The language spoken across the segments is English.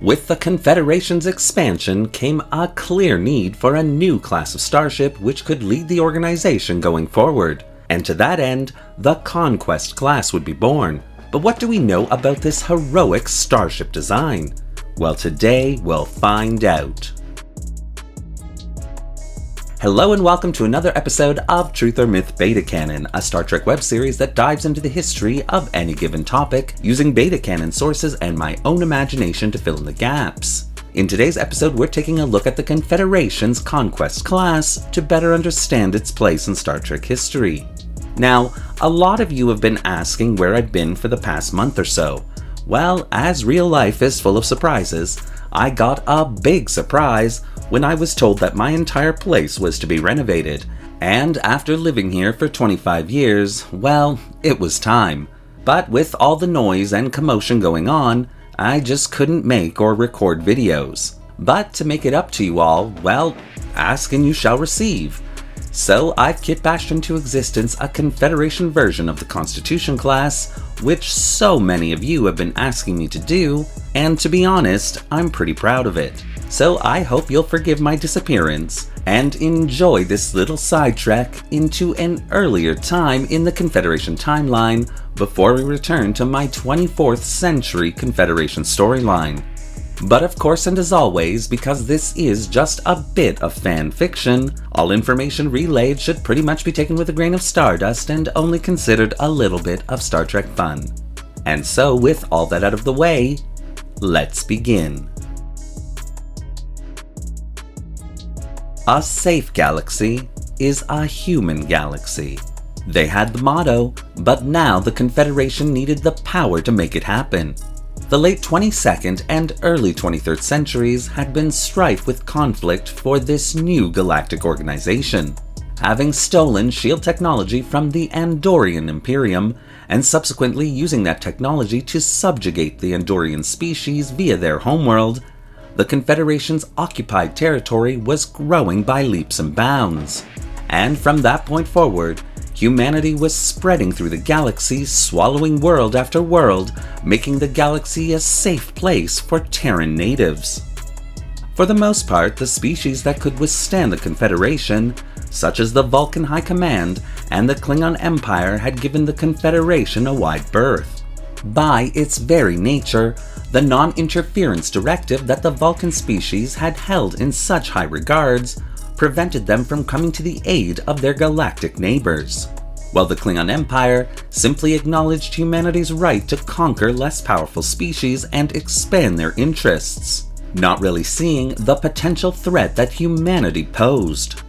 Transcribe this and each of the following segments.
With the Confederation's expansion came a clear need for a new class of starship which could lead the organization going forward, and to that end, the Conquest class would be born. But what do we know about this heroic starship design? Well, today we'll find out. Hello and welcome to another episode of Truth or Myth Beta Canon, a Star Trek web series that dives into the history of any given topic using beta canon sources and my own imagination to fill in the gaps. In today's episode, we're taking a look at the Confederation's Conquest class to better understand its place in Star Trek history. Now, a lot of you have been asking where I've been for the past month or so. Well, as real life is full of surprises, I got a big surprise when I was told that my entire place was to be renovated, and after living here for 25 years, well, it was time. But with all the noise and commotion going on, I just couldn't make or record videos. But to make it up to you all, well, ask and you shall receive. So I've kitbashed into existence a Confederation version of the Constitution class, which so many of you have been asking me to do, and to be honest, I'm pretty proud of it. So I hope you'll forgive my disappearance and enjoy this little sidetrack into an earlier time in the Confederation timeline before we return to my 24th century Confederation storyline. But of course, and as always, because this is just a bit of fan fiction, all information relayed should pretty much be taken with a grain of stardust and only considered a little bit of Star Trek fun. And so, with all that out of the way, let's begin. A safe galaxy is a human galaxy. They had the motto, but now the Confederation needed the power to make it happen. The late 22nd and early 23rd centuries had been strife with conflict for this new galactic organization. Having stolen shield technology from the Andorian Imperium, and subsequently using that technology to subjugate the Andorian species via their homeworld, the Confederation's occupied territory was growing by leaps and bounds. And from that point forward, humanity was spreading through the galaxy, swallowing world after world, making the galaxy a safe place for Terran natives. For the most part, the species that could withstand the Confederation, such as the Vulcan High Command and the Klingon Empire, had given the Confederation a wide berth. By its very nature, the non-interference directive that the Vulcan species had held in such high regards prevented them from coming to the aid of their galactic neighbors, while the Klingon Empire simply acknowledged humanity's right to conquer less powerful species and expand their interests, not really seeing the potential threat that humanity posed.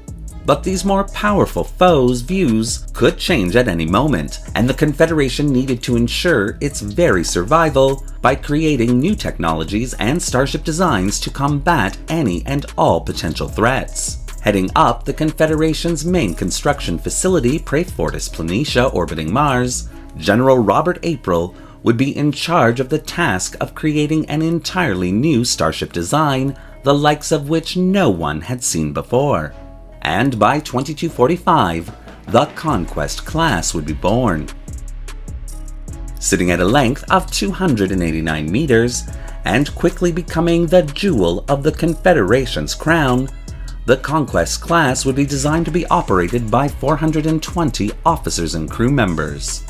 But these more powerful foes' views could change at any moment, and the Confederation needed to ensure its very survival by creating new technologies and starship designs to combat any and all potential threats. Heading up the Confederation's main construction facility, Praefortis Planitia orbiting Mars, General Robert April would be in charge of the task of creating an entirely new starship design, the likes of which no one had seen before. And by 2245, the Conquest class would be born. Sitting at a length of 289 meters, and quickly becoming the jewel of the Confederation's crown, the Conquest class would be designed to be operated by 420 officers and crew members.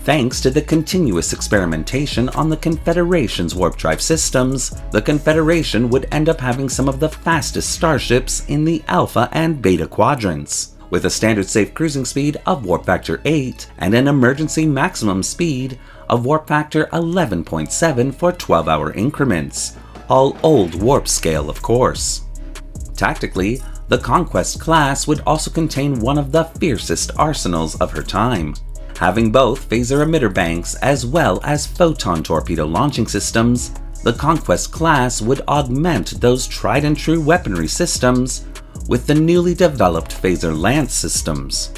Thanks to the continuous experimentation on the Confederation's warp drive systems, the Confederation would end up having some of the fastest starships in the Alpha and Beta quadrants, with a standard safe cruising speed of warp factor 8 and an emergency maximum speed of warp factor 11.7 for 12-hour increments, all old warp scale of course. Tactically, the Conquest class would also contain one of the fiercest arsenals of her time. Having both phaser emitter banks as well as photon torpedo launching systems, the Conquest class would augment those tried and true weaponry systems with the newly developed phaser lance systems.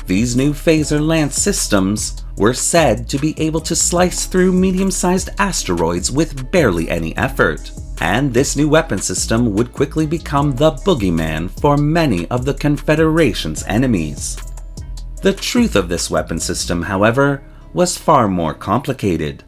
These new phaser lance systems were said to be able to slice through medium-sized asteroids with barely any effort, and this new weapon system would quickly become the boogeyman for many of the Confederation's enemies. The truth of this weapon system, however, was far more complicated.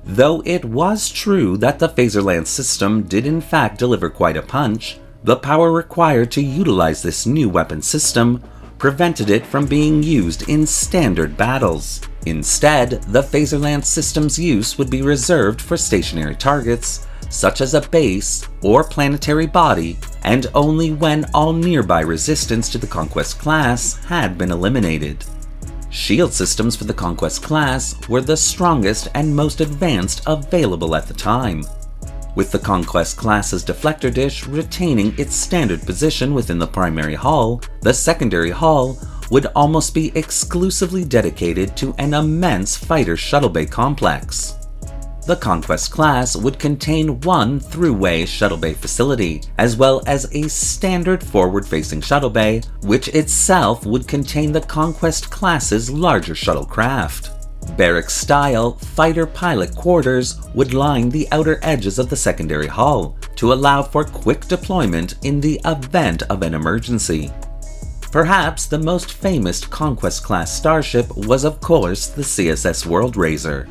Though it was true that the phaser lance system did in fact deliver quite a punch, the power required to utilize this new weapon system prevented it from being used in standard battles. Instead, the phaser lance system's use would be reserved for stationary targets, such as a base or planetary body, and only when all nearby resistance to the Conquest class had been eliminated. Shield systems for the Conquest class were the strongest and most advanced available at the time, with the Conquest class's deflector dish retaining its standard position within the primary hull. The secondary hull would almost be exclusively dedicated to an immense fighter shuttle bay complex. The Conquest class would contain one throughway shuttle bay facility, as well as a standard forward-facing shuttle bay, which itself would contain the Conquest class's larger shuttlecraft. Barrack-style fighter pilot quarters would line the outer edges of the secondary hull to allow for quick deployment in the event of an emergency. Perhaps the most famous Conquest-class starship was of course the CSS World Raiser.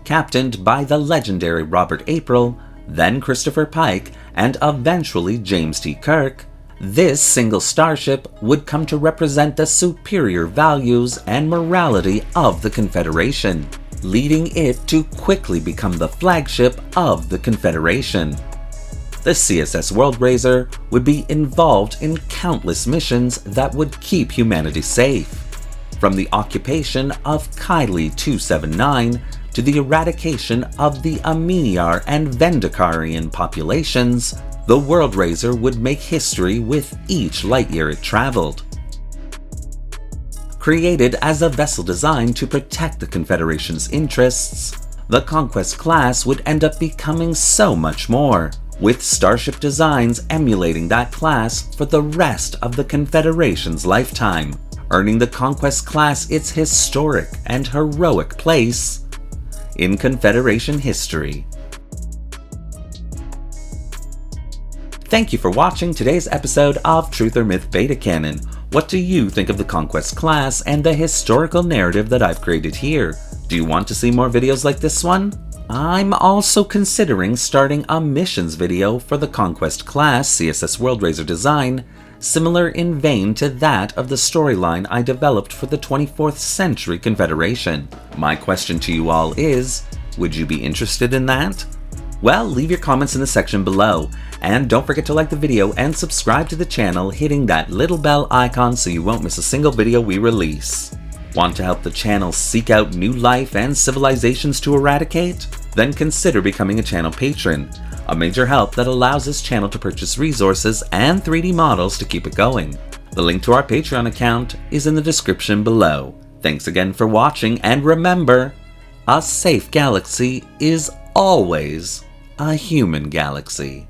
Captained by the legendary Robert April, then Christopher Pike, and eventually James T. Kirk, this single starship would come to represent the superior values and morality of the Confederation, leading it to quickly become the flagship of the Confederation. The CSS World Raiser would be involved in countless missions that would keep humanity safe, from the occupation of Kylie 279 to the eradication of the Aminiar and Vendikarian populations. The World Raiser would make history with each light year it traveled. Created as a vessel designed to protect the Confederation's interests, the Conquest class would end up becoming so much more, with Starship designs emulating that class for the rest of the Confederation's lifetime, earning the Conquest class its historic and heroic place in Confederation history. Thank you for watching today's episode of Truth or Myth Beta Canon. What do you think of the Conquest class and the historical narrative that I've created here? Do you want to see more videos like this one? I'm also considering starting a missions video for the Conquest class CSS World Raiser design, similar in vein to that of the storyline I developed for the 24th century Confederation. My question to you all is, would you be interested in that? Well, leave your comments in the section below, and don't forget to like the video and subscribe to the channel, hitting that little bell icon so you won't miss a single video we release. Want to help the channel seek out new life and civilizations to eradicate? Then consider becoming a channel patron, a major help that allows this channel to purchase resources and 3D models to keep it going. The link to our Patreon account is in the description below. Thanks again for watching, and remember, a safe galaxy is always a human galaxy.